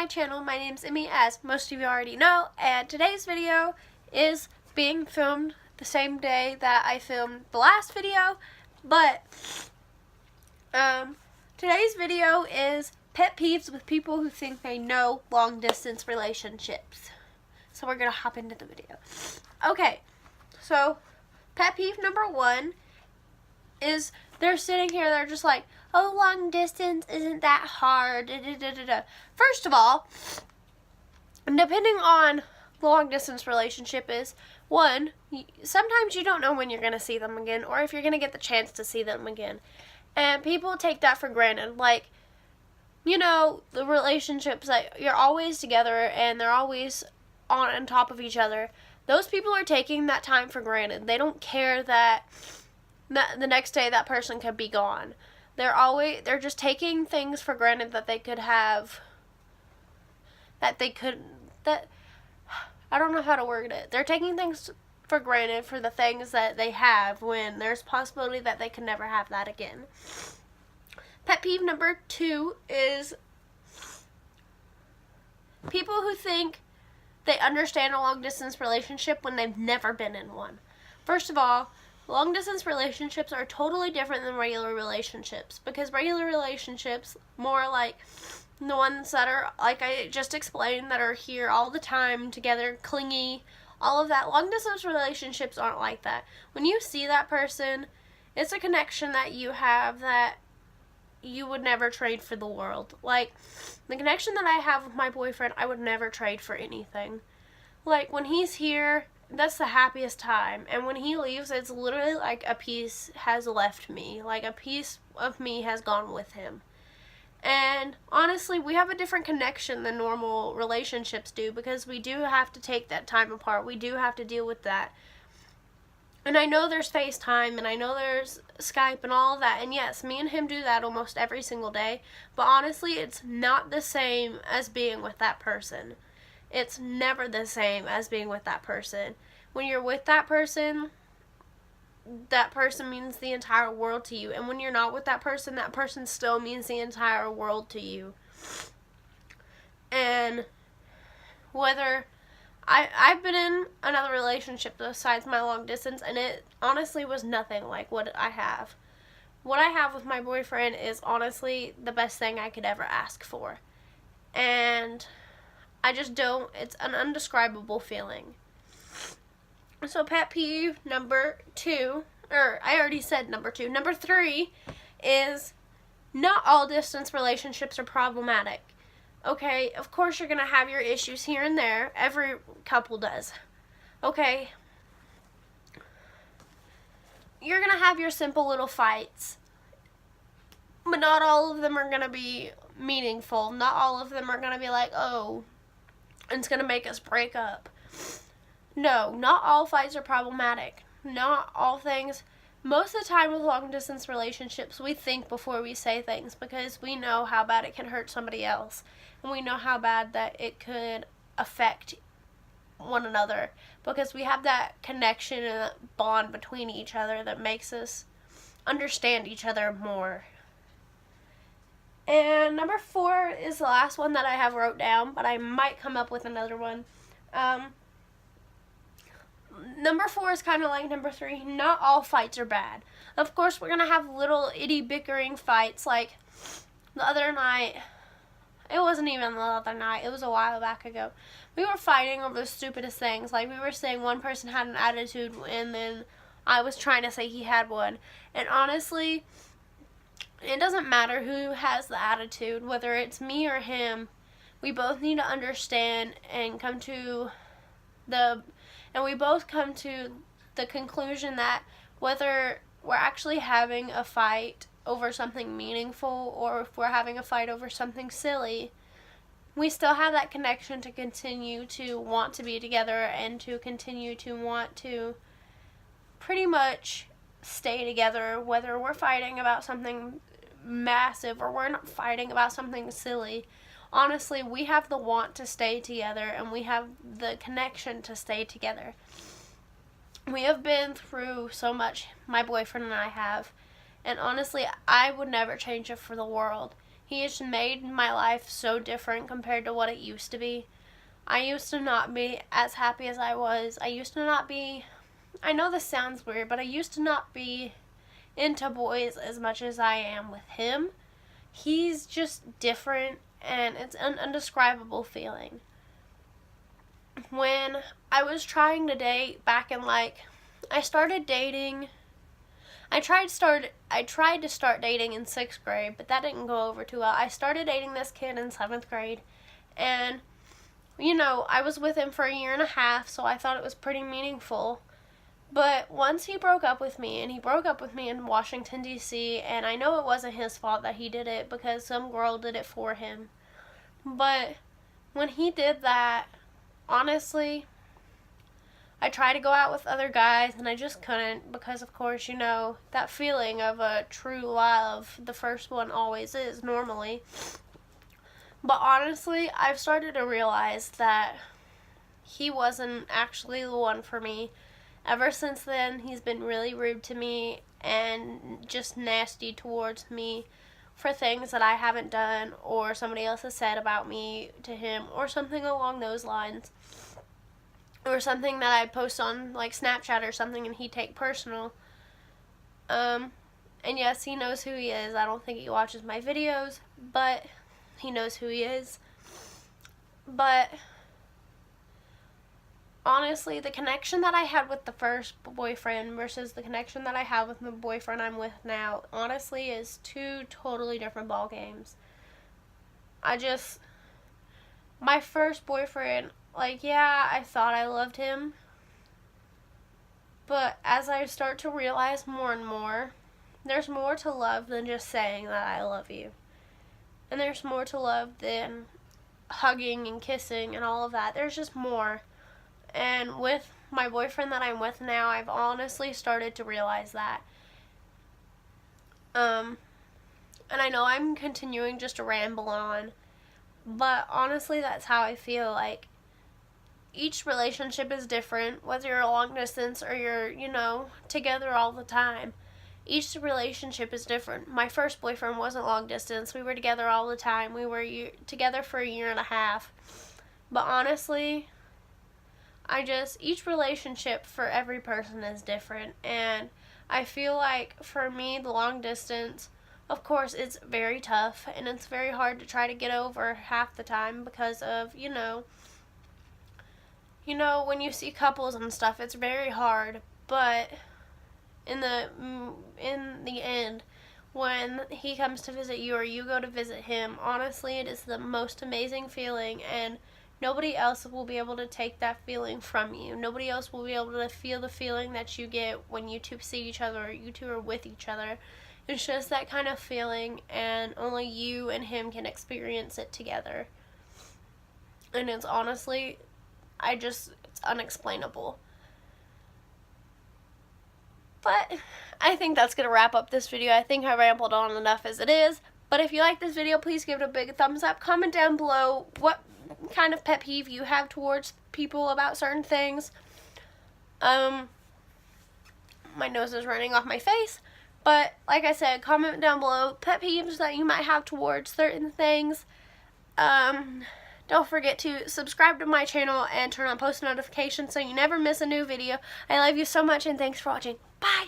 my channel. My name's Emmy, as most of you already know, and today's video is being filmed the same day that I filmed the last video, but today's video is pet peeves with people who think they know long distance relationships. So we're gonna hop into the video. Okay, so pet peeve number one is they're sitting here, they're just like, oh, long distance isn't that hard. First of all, depending on the long distance relationship is, one, sometimes you don't know when you're going to see them again or if you're going to get the chance to see them again. And people take that for granted. Like, you know, the relationships that you're always together and they're always on top of each other. Those people are taking that time for granted. They don't care that the next day that person could be gone. They're just taking things for granted that they could have, I don't know how to word it. They're taking things for granted for the things that they have when there's possibility that they can never have that again. Pet peeve number two is people who think they understand a long distance relationship when they've never been in one. First of all, long distance relationships are totally different than regular relationships, because regular relationships, more like the ones that are, like I just explained, that are here all the time together, clingy, all of that. Long distance relationships aren't like that. When you see that person, it's a connection that you have that you would never trade for the world. Like, the connection that I have with my boyfriend, I would never trade for anything. Like, when he's here, that's the happiest time, and when he leaves, it's literally like a piece has left me, like a piece of me has gone with him. And honestly, we have a different connection than normal relationships do, because we do have to take that time apart. We do have to deal with that. And I know there's FaceTime, and I know there's Skype and all of that, and yes, me and him do that almost every single day, but honestly, it's not the same as being with that person. It's never the same as being with that person. When you're with that person means the entire world to you. And when you're not with that person still means the entire world to you. And whether I've been in another relationship besides my long distance, and it honestly was nothing like what I have. What I have with my boyfriend is honestly the best thing I could ever ask for. And I just don't, it's an indescribable feeling. So pet peeve number two, or I already said number two. Number three is not all distance relationships are problematic. Okay, of course you're going to have your issues here and there. Every couple does. Okay. You're going to have your simple little fights. But not all of them are going to be meaningful. Not all of them are going to be like, oh, it's going to make us break up. No, not all fights are problematic. Not all things. Most of the time with long distance relationships, we think before we say things, because we know how bad it can hurt somebody else. And we know how bad that it could affect one another, because we have that connection and that bond between each other that makes us understand each other more. And number four is the last one that I have wrote down, but I might come up with another one. Number four is kind of like number three. Not all fights are bad. Of course, we're going to have little itty bickering fights. Like the other night, it wasn't even the other night, it was a while back ago. We were fighting over the stupidest things. Like, we were saying one person had an attitude, and then I was trying to say he had one. And honestly, it doesn't matter who has the attitude, whether it's me or him. We both need to understand and we both come to the conclusion that whether we're actually having a fight over something meaningful or if we're having a fight over something silly, we still have that connection to continue to want to be together and to continue to want to pretty much stay together, whether we're fighting about something massive or we're not fighting about something silly. Honestly, we have the want to stay together, and we have the connection to stay together. We have been through so much, my boyfriend and I have, and honestly, I would never change it for the world. He has made my life so different compared to what it used to be. I used to not be as happy as I was. I used to not be, I know this sounds weird, but I used to not be into boys as much as I am with him. He's just different, and it's an indescribable feeling. When I was trying to date back in, like, I started dating, I tried to start dating in 6th grade, but that didn't go over too well. I started dating this kid in 7th grade, and, you know, I was with him for a year and a half, so I thought it was pretty meaningful. But once he broke up with me, and he broke up with me in Washington, D.C., and I know it wasn't his fault that he did it because some girl did it for him. But when he did that, honestly, I tried to go out with other guys, and I just couldn't because, of course, you know, that feeling of a true love, the first one always is, normally. But honestly, I've started to realize that he wasn't actually the one for me. Ever since then, he's been really rude to me and just nasty towards me for things that I haven't done or somebody else has said about me to him or something along those lines. Or something that I post on, like, Snapchat or something and he'd take personal. And yes, he knows who he is. I don't think he watches my videos, but he knows who he is. But honestly, the connection that I had with the first boyfriend versus the connection that I have with the boyfriend I'm with now, honestly, is two totally different ball games. My first boyfriend, like, yeah, I thought I loved him, but as I start to realize more and more, there's more to love than just saying that I love you. And there's more to love than hugging and kissing and all of that. There's just more. And with my boyfriend that I'm with now, I've honestly started to realize that. And I know I'm continuing just to ramble on, but honestly, that's how I feel. Like, each relationship is different, whether you're long distance or you're, you know, together all the time. Each relationship is different. My first boyfriend wasn't long distance. We were together all the time. We were together for a year and a half. But honestly, each relationship for every person is different. And I feel like for me, the long distance, of course, it's very tough. And it's very hard to try to get over half the time because of, you know, when you see couples and stuff, it's very hard. But in the end, when he comes to visit you or you go to visit him, honestly, it is the most amazing feeling, and nobody else will be able to take that feeling from you. Nobody else will be able to feel the feeling that you get when you two see each other or you two are with each other. It's just that kind of feeling, and only you and him can experience it together. And it's honestly, it's unexplainable. But I think that's going to wrap up this video. I think I rambled on enough as it is. But if you like this video, please give it a big thumbs up. Comment down below what kind of pet peeve you have towards people about certain things. My nose is running off my face. But like I said, comment down below pet peeves that you might have towards certain things. Don't forget to subscribe to my channel and turn on post notifications so you never miss a new video. I love you so much, and thanks for watching. Bye!